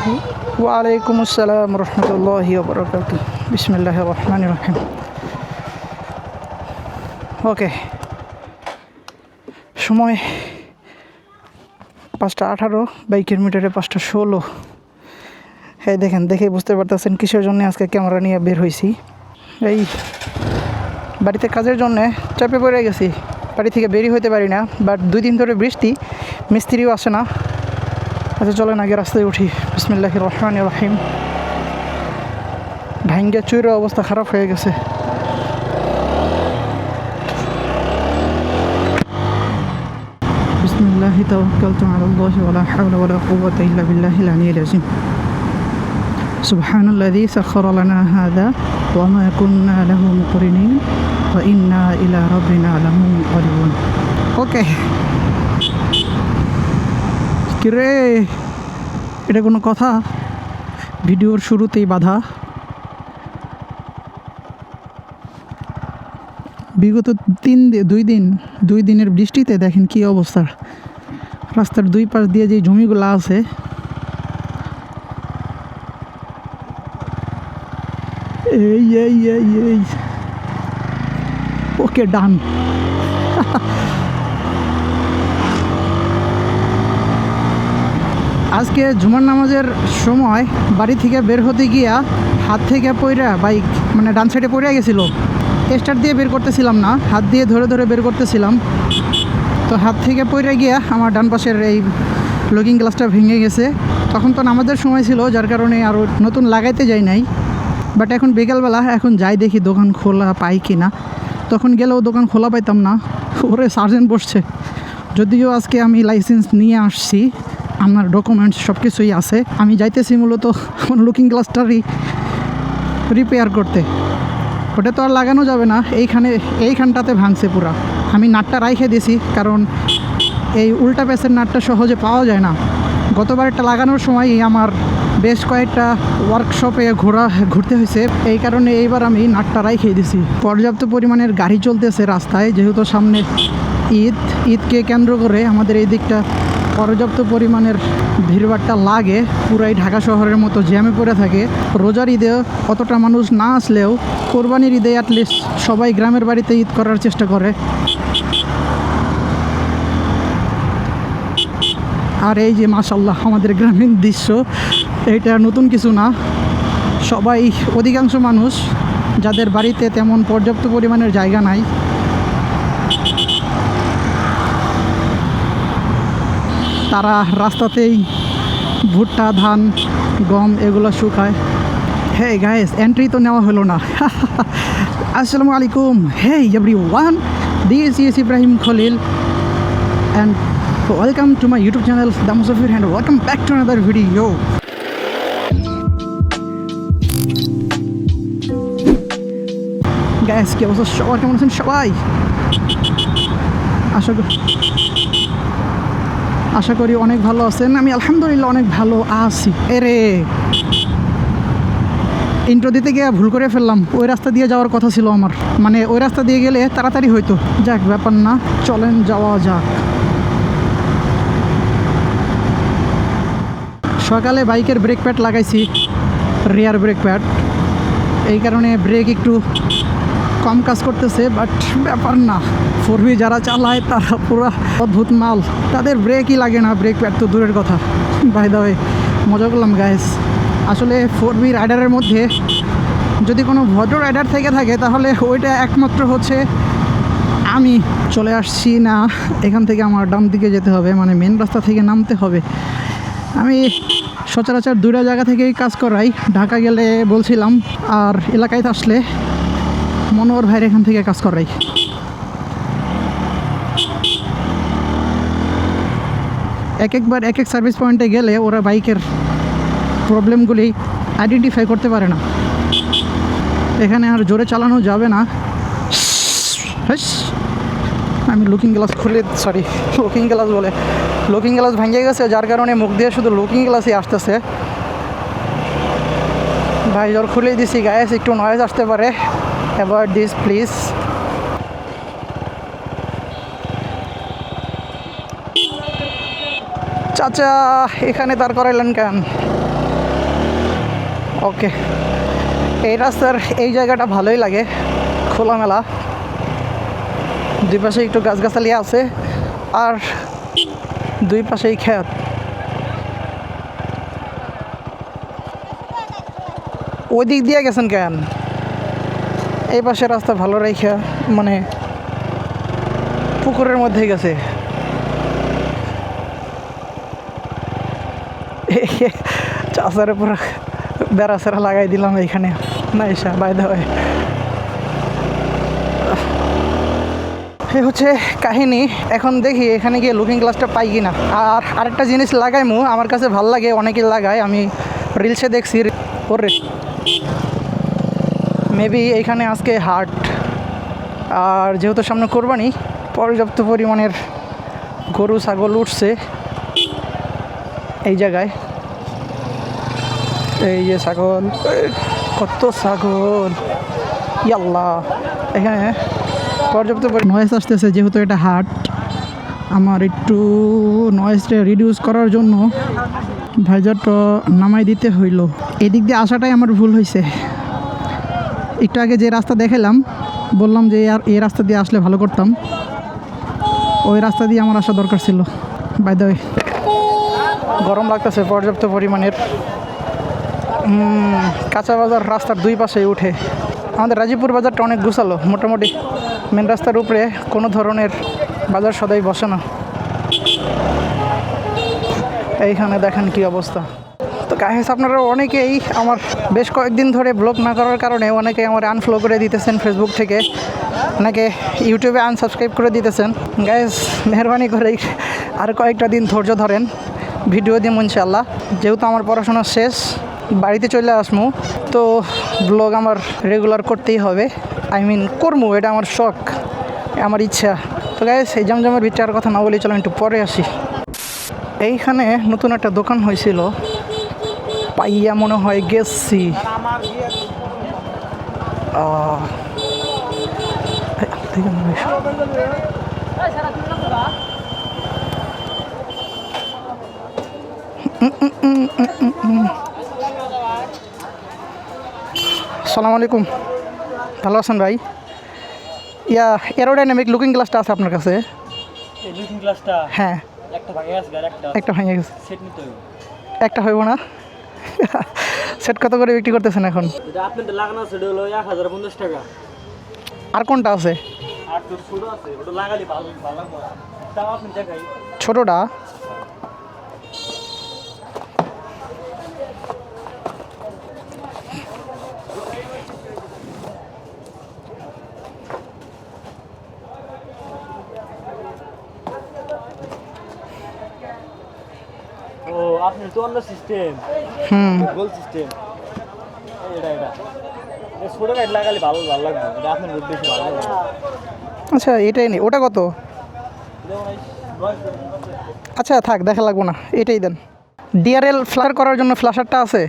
ওয়ালাইকুম আসসালাম রহমতুল্লাহি ওয়া বারাকাতুহু। বিসমিল্লাহির রহমানির রহিম। ওকে, সময় 5:18, বাইকের মিটারে 5:16। হ্যাঁ দেখেন, দেখে বুঝতে পারতেছেন কিসের জন্য আজকে ক্যামেরা নিয়ে বের হয়েছি। এই বাড়িতে কাজের জন্যে চাপে পড়ে গেছি, বাড়ি থেকে বেরিয়ে হতে পারি না। বাট 2 দিন ধরে বৃষ্টি, মিস্ত্রিও আসে না। আচ্ছা চলেন আগে রাস্তায় উঠি। বিসমিল্লাহির রহমানির রহিম। ভাঙ্গা চুইর অবস্থা খারাপ হয়ে গেছে। বিসমিল্লাহি তাওয়াক্কালতু আলাল্লাহি ওয়ালা হাওলা ওয়ালা কুওয়াতা ইল্লা বিল্লাহিল আলিয়্যিল আযীম। সুবহানাল্লাযী সাখখারা লানা হাযা ওয়া মা কুন্না লাহু মুকরিনিন ওয়া ইন্না ইলা রাব্বিনা লামুনকালিবুন। ওকে, কিরে এটা কোনো কথা? ভিডিওর শুরুতেই বাধা। বিগত 2 দিনের বৃষ্টিতে দেখেন কি অবস্থা। রাস্তার 2 পাশ দিয়ে যে জমিগুলো আছে, এই এই এই এই ওকে ডান। আজকে জুমার নামাজের সময় বাড়ি থেকে বের হতে গিয়া হাত থেকে পইরা বাইক মানে ডান সাইডে পড়ে গেছিলো। স্টার্ট দিয়ে বের করতেছিলাম না, হাত দিয়ে ধরে ধরে বের করতেছিলাম। তো হাত থেকে পড়ে গিয়া আমার ডান পাশের এই লুকিং গ্লাসটা ভেঙে গেছে। তখন তো নামাজের সময় ছিল, যার কারণে আরও নতুন লাগাইতে যাই নাই। বাট এখন বিকেলবেলা, এখন যাই দেখি দোকান খোলা পাই কি না। তখন গেলেও দোকান খোলা পাইতাম না, ওরে সার্জেন্ট বসছে। যদিও আজকে আমি লাইসেন্স নিয়ে আসছি, আমার ডকুমেন্টস সব কিছুই আছে। আমি যাইতেছি মূলত আমার লুকিং গ্লাসটারই রিপেয়ার করতে। ওটা তো আর লাগানো যাবে না, এইখানটাতে ভাঙছে পুরা। আমি নাটটা রাইখে দিয়েছি, কারণ এই উল্টা প্যাসের নাটটা সহজে পাওয়া যায় না। গতবার এটা লাগানোর সময় আমার বেশ কয়েকটা ওয়ার্কশপে ঘুরতে হয়েছে, এই কারণে এইবার আমি নাটটা রাইখে দিয়েছি। পর্যাপ্ত পরিমাণের গাড়ি চলতেছে রাস্তায়, যেহেতু সামনে ঈদকে কেন্দ্র করে আমাদের এই দিকটা পর্যাপ্ত পরিমাণের ভিড়ভাড়টা লাগে। পুরাই ঢাকা শহরের মতো জ্যামে পড়ে থাকে। রোজার ঈদে অতটা মানুষ না আসলেও কোরবানির ঈদে অ্যাটলিস্ট সবাই গ্রামের বাড়িতে ঈদ করার চেষ্টা করে। আর এই যে মাশাআল্লাহ আমাদের গ্রামীণ দৃশ্য, এটা নতুন কিছু না। সবাই, অধিকাংশ মানুষ যাদের বাড়িতে তেমন পর্যাপ্ত পরিমাণের জায়গা নাই, তারা রাস্তাতেই ভুট্টা, ধান, গম এগুলো শুকায়। হে গাইস, এন্ট্রি তো নেওয়া হলো না। আসসালামু আলাইকুম, hey everyone, this is Ibrahim Khalil and welcome to my YouTube channel The Musafir, and welcome back to another video. Guys, কি অবস্থা সবার, কেমন আছেন সবাই? আশা করি অনেক ভালো আছেন। আমি আলহামদুলিল্লাহ অনেক ভালো আছি। এরে ইন্ট্রো দিতে গিয়ে ভুল করে ফেললাম। ওই রাস্তা দিয়ে যাওয়ার কথা ছিল আমার, মানে ওই রাস্তা দিয়ে গেলে তাড়াতাড়ি হইতো। যাক, ব্যাপার না, চলেন যাওয়া যাক। সকালে বাইকের ব্রেক প্যাড লাগাইছি, রিয়ার ব্রেক প্যাড, এই কারণে ব্রেক একটু কম কাজ করতেছে। বাট ব্যাপার না, 4V যারা চালায় তারা পুরো অদ্ভুত মাল, তাদের ব্রেকই লাগে না, ব্রেক প্যাড তো দূরের কথা। বাই দ্য ওয়ে, মজা করলাম গাইস। আসলে 4V রাইডারের মধ্যে যদি কোনো ভদ্র রাইডার থেকে থাকে, তাহলে ওইটা একমাত্র হচ্ছে আমি। চলে আসছি না, এখান থেকে আমার ডান দিকে যেতে হবে, মানে মেন রাস্তা থেকে নামতে হবে। আমি সচরাচর 2টা জায়গা থেকেই কাজ করাই। ঢাকা গেলে বলছিলাম, আর এলাকায় আসলে মনোহর ভাইয়ের এখান থেকে কাজ করাই। একবার এক সার্ভিস পয়েন্টে গেলে ওরা বাইকের প্রবলেমগুলি আইডেন্টিফাই করতে পারে না। এখানে আর জোরে চালানো যাবে না। আমি লুকিং গ্লাস ভেঙে গেছে, যার কারণে মুখ দিয়ে শুধু লুকিং গ্লাসই আসতেছে। ভাই জোর খুলে দিছি গাইস, একটু নয়েজ আসতে পারে, অ্যাভয়েড দিস প্লিজ। চাচা এখানে দাঁড় করাইলেন কেন? ওকে, এই রাস্তার এই জায়গাটা ভালোই লাগে, খোলামেলা, দুই পাশে একটু গাছগাছালি আছে আর দুই পাশেই ক্ষেত। ওই দিক দিয়ে গেছেন কেন? এই পাশে রাস্তা ভালো রেখা, মানে পুকুরের মধ্যে গেছে। চাষের উপর বেড়া সেরা লাগাই দিলাম এইখানে, না এসা বাইদা হয়। এই হচ্ছে কাহিনী। এখন দেখি এখানে গিয়ে লুকিং গ্লাসটা পাই কিনা। আর আরেকটা জিনিস লাগাইমু, আমার কাছে ভাল লাগে, অনেকেই লাগায়, আমি রিলসে দেখছি। ওরে মেবি এইখানে আজকে হাট, আর যেহেতু সামনে কোরবানি, পর্যাপ্ত পরিমাণের গরু ছাগল উঠছে এই জায়গায়। এই যে ছাগল, কত ছাগল, ইয়াল্লা! এখানে পর্যাপ্ত নয়েজ আসতেছে, যেহেতু এটা হাট। আমার একটু নয়েজটা রিডিউস করার জন্য ভাইজারটা নামাই দিতে হইল। এদিক দিয়ে আসাটাই আমার ভুল হয়েছে। একটু আগে যে রাস্তা দেখালাম, বললাম যে আর এই রাস্তা দিয়ে আসলে ভালো করতাম, ওই রাস্তা দিয়ে আমার আসা দরকার ছিল। বাই দ্য ওয়ে, গরম লাগতেছে পর্যাপ্ত পরিমাণের। কাঁচা বাজার রাস্তার দুই পাশেই উঠে। আমাদের রাজীবপুর বাজারটা অনেক গুছালো, মোটামুটি মেন রাস্তার উপরে কোনো ধরনের বাজার সদাই বসে না। এইখানে দেখেন কি অবস্থা। তো গাইস, আপনারা অনেকেই আমার বেশ কয়েকদিন ধরে ব্লগ না করার কারণে অনেকেই আমার আনফলো করে দিতেছেন ফেসবুক থেকে, অনেকে ইউটিউবে আনসাবস্ক্রাইব করে দিতেছেন। গাইস, মেহরবানি করে আর কয়েকটা দিন ধৈর্য ধরেন, ভিডিও দিন ইনশাআল্লাহ। যেহেতু আমার পড়াশোনা শেষ, বাড়িতে চলে আসমু, তো ব্লগ আমার রেগুলার করতেই হবে। করবো, এটা আমার শখ, আমার ইচ্ছা। তো গাইস, এই জমজমের ভিতরে আর কথা না বলি, চলো একটু পরে আসি। এইখানে নতুন একটা দোকান হয়েছিল, পাইয়া মনে হয় গেছি। আসসালামু আলাইকুম, ভালো আছেন ভাই? ইয়া, এরোডাইনামিক লুকিং গ্লাসটা আছে আপনার কাছে? লুকিং গ্লাসটা হ্যাঁ, একটা ভেঙে গেছে। সেট নিতে হবে। একটা হইব না? সেট কত করে বিক্রি করতেছেন এখন? এটা আপনাদের লাগানো আছে, এটা হলো 1050 টাকা। আর কোনটা আছে? আর তো ছোট আছে, ওটা লাগালে ভালো ভালো লাগবে। তাও আপনি দেখাই ছোটটা। ও আপনার তো অন্য সিস্টেম, গোল সিস্টেম। এটা এটা এই ছোট গাইড লাগালে ভালো ভালো লাগবে, এটা আপনার রোড বেশি ভালো লাগবে। আচ্ছা, এটাই নেই, ওটা কত? আচ্ছা থাক, দেখা লাগবো না, এটাই দেন। ডিআরএল ফ্ল্যাশ করার জন্য ফ্ল্যাশারটা আছে?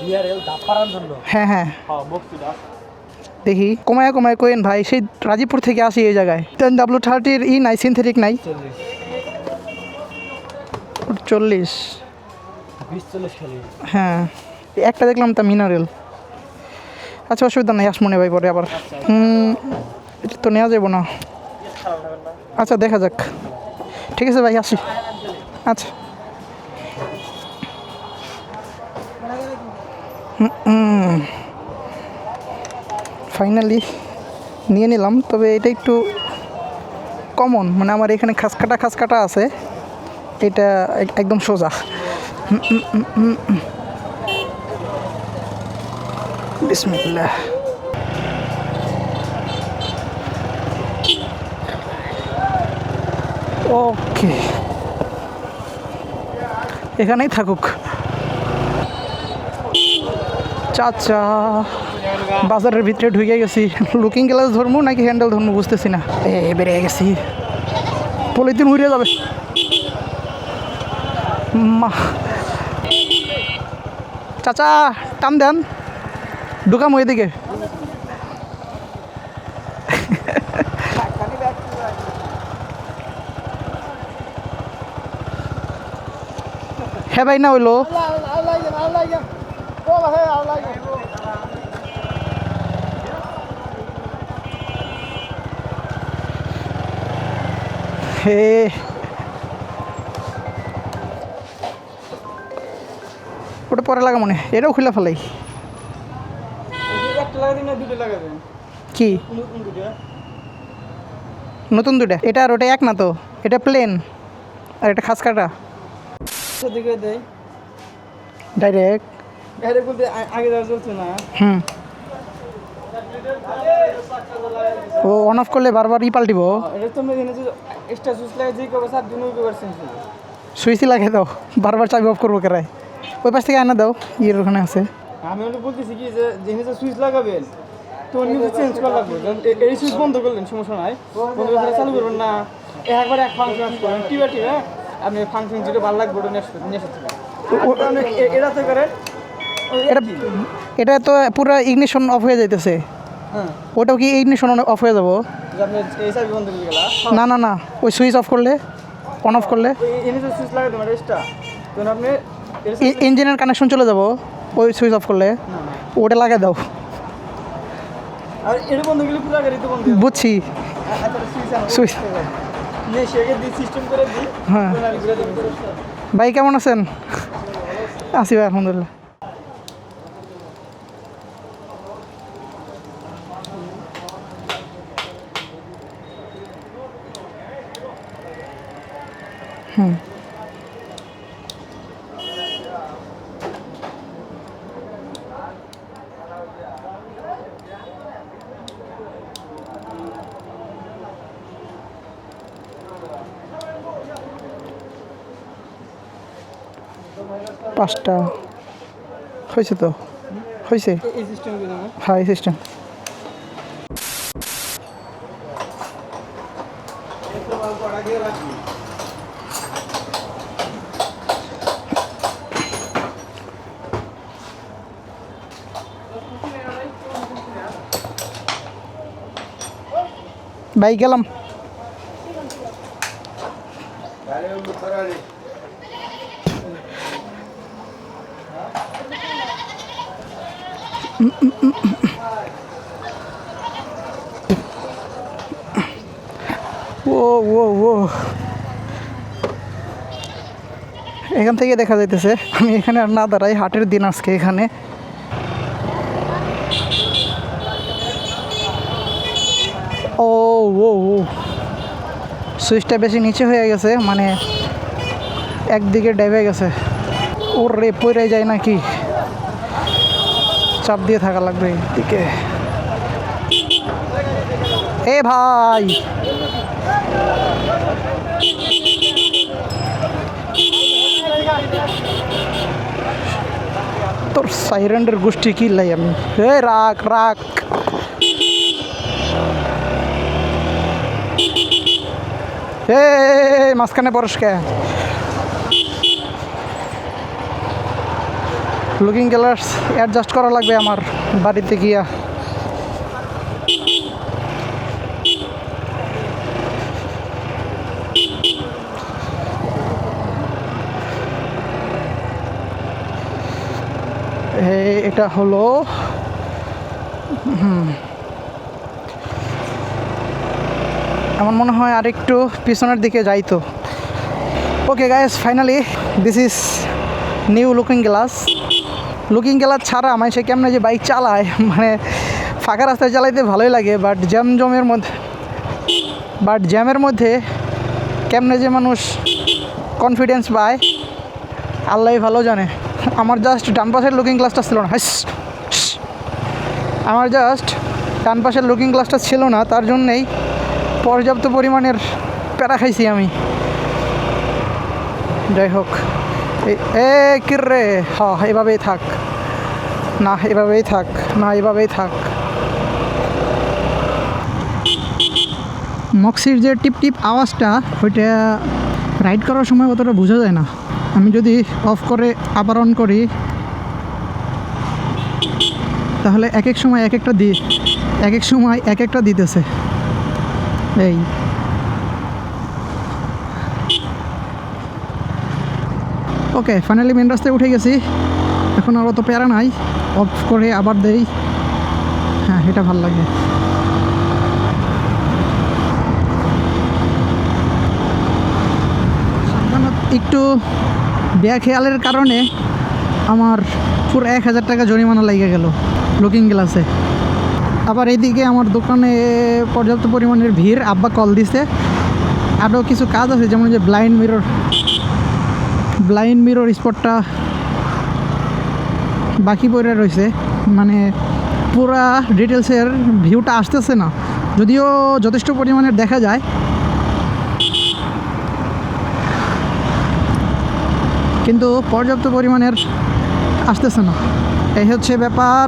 ডিআরএল দাপ পারার জন্য? হ্যাঁ হ্যাঁ, হ্যাঁ বক্সিটা দেখি কমায় কমায় কোয়েন ভাই, সেই রাজীবপুর থেকে আসি এই জায়গায়। 10W30 ই নাই, সিনথেটিক নাই? 40 20-40 খালি। হ্যাঁ, একটা দেখলাম তা মিনারেল। আচ্ছা অসুবিধা নেই, আসমনে ভাই পরে আবার। এটা তো নেওয়া যাবো না। আচ্ছা দেখা যাক, ঠিক আছে ভাই, আসি। আচ্ছা ফাইনালি নিয়ে নিলাম, তবে এটা একটু কমন, মানে আমার এখানে খাসকাটা আছে, এটা একদম সোজা। বিসমিল্লাহ। ওকে, এখানেই থাকুক। চাচা, বাজারের ভিতরে ঢুকে গেছি। লুকিং গ্লাস ধরবো নাকি হ্যান্ডেল ধরবো বুঝতেছি না। বেরিয়ে গেছি, পলিথিন উড়ে যাবে। মা, চাচা টান দেন, ঢুকাম ওইদিকে। হ্যাঁ ভাই, না হইলো হে ওটা পরে লাগা মনে এটাও খুলে ফেলাই একটা লাগাবেন না দুটো লাগাবেন কি নতুন দুটো নতুন দুটা এটা আর ওটা এক না তো এটা প্লেন আর এটা খাস কাটা দিকে দেয় ডাইরেক্ট বাইরে বলতে আগে যাওয়া চলছে না হুম ও অন অফ করলে বারবার পাল্টিব এটা তো আমি এখানে যে এক্সট্রা সুইচ লাগে যে কবে সাত দিন কবে চেঞ্জ সুইচই লাগিয়ে দাও বারবার চাবি অফ করবো কেরাই ওই পাশ থেকে আনা দাও ইয়ের ওখানে আছে আমি ওটা বলতেছি কি যে যেখানে যে সুইচ লাগাবেন তো নিজে চেঞ্জ করা লাগবে এই সুইচ বন্ধ করলেন সমস্যা নাই বন্ধ করে চালু করবেন না একবার এক ফাংশন করেন টিবা টিবা আপনি ফাংশন যেটা ভালো লাগবে ওটা নিয়ে এসেছিলেন এটাতে করেন এটা এটা তো পুরো ইগনিশন অফ হয়ে যাইতেছে হ্যাঁ ওটাও কি ইগনিশন অফ হয়ে যাবো যে আপনি এই চাবি বন্ধ করে গেলা না না না ওই সুইচ অফ করলে অন অফ করলে এনে যে সুইচ লাগাতে মানে এক্সট্রা তখন আপনি ইঞ্জিনের কানেকশন চলে যাব ওই সুইচ অফ করলে ওটা লাগিয়ে দাও আর এটা বন্ধ করলে পুরো গাড়ি তো বন্ধ বুঝছি সুইচ নিয়ে সেকে দিয়ে সিস্টেম করে দিই হ্যাঁ তখন আমি ঘুরে দেবো ভাই কেমন আছেন আছি ভাই আলহামদুলিল্লাহ হুম পাঁচটা হয়েছে তো হয়েছে এই সিস্টেম করে দেবো হ্যাঁ এই সিস্টেম ভাই গেলাম ও ও ও এখান থেকে দেখা যাইতেছে আমি এখানে আর না দাঁড়াই হাটের দিন আজকে এখানে ও ও ও সুইচটা বেশি নিচে হয়ে গেছে মানে একদিকে ডেবে গেছে ওর রে পড়ে যায় নাকি চাপ দিয়ে থাকা লাগবে এদিকে এ ভাই তোর সাইরেন্ডের গোষ্ঠী কিনলাই আমি হে রাখ রাখ হে মাঝখানে পরস্কে লুকিং গ্লাস অ্যাডজাস্ট করা লাগবে আমার বাড়িতে গিয়া এটা হলো আমার মনে হয় আরেকটু পিছনের দিকে যাইতো okay guys finally this is new looking glass ছাড়া আমি সে কেমনে যে বাইক চালায় মানে ফাঁকা রাস্তায় চালাইতে ভালোই লাগে বাট জ্যামের মধ্যে কেমনে যে মানুষ কনফিডেন্স পায় আল্লাহই ভালো জানে আমার জাস্ট ডান পাশের লুকিং গ্লাসটা ছিল না আমার জাস্ট ডান পাশের লুকিং গ্লাসটা ছিল না তার জন্যেই পর্যাপ্ত পরিমাণের প্যারা খাইছি আমি যাই হোক এ কিরে হ্যাঁ এভাবেই থাক না এভাবেই থাক না এভাবেই থাক মক্সির যে টিপ টিপ আওয়াজটা ওইটা রাইড করার সময় অতটা বোঝা যায় না আমি যদি অফ করে আবার অন করি তাহলে এক এক সময় এক একটা দিতেছে এই ওকে ফাইনালি মেন রাস্তায় উঠে গেছি এখন আর অত প্যারা নাই, অফ করে আবার দেই। হ্যাঁ, এটা ভাল লাগে। একটু বেখেয়ালের কারণে আমার পুরো 1000 টাকা জরিমানা লেগে গেল লুকিং গ্লাসে। আবার এইদিকে আমার দোকানে পর্যাপ্ত পরিমাণের ভিড়। আব্বা কল দিছে, আরও কিছু কাজ আছে, যেমন যে ব্লাইন্ড মিরর স্পটটা বাকি পড়ে রয়েছে, মানে পুরা ডিটেলসের ভিউটা আসতেছে না, যদিও যথেষ্ট পরিমাণের দেখা যায়। কিন্তু পর্যাপ্ত পরিমাণের আসতেছে না, এই হচ্ছে ব্যাপার।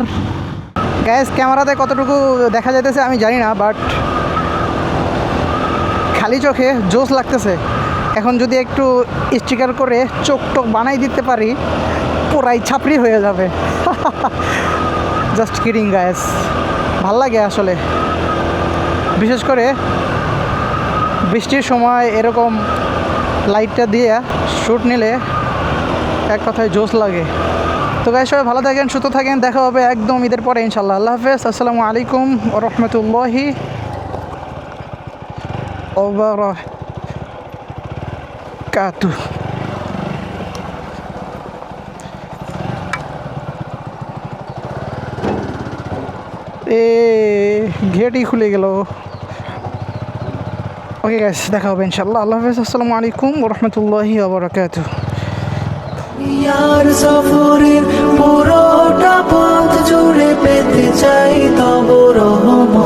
গ্যাস ক্যামেরাতে কতটুকু দেখা যাইতেছে আমি জানি না, বাট খালি চোখে জোস লাগতেছে। এখন যদি একটু স্টিকার করে চোখ টোক বানাই দিতে পারি, পুরাই ছাপড়ি হয়ে যাবে। জাস্ট কিডিং গ্যাস, ভাল লাগে আসলে। বিশেষ করে বৃষ্টির সময় এরকম লাইটটা দিয়ে শ্যুট নিলে এক কথায় জোস লাগে। তো গাইস, সবাই ভালো থাকেন, সুস্থ থাকেন, দেখা হবে একদম ঈদের পরে ইনশাল্লাহ। আল্লাহ হাফেজ, আসসালামু আলাইকুম ওয়া রাহমাতুল্লাহি ওয়া বারাকাতুহু। গেটই খুলে গেল। ওকে গাইস, দেখা হবে ইনশাল্লাহ। আল্লাহ হাফেজ, আসসালামু আলাইকুম ওয়া রাহমাতুল্লাহি ওয়া বারাকাতুহু। ইয়ার সফরের পুরোটা পথ জুড়ে পেতে চাই তব রহমত।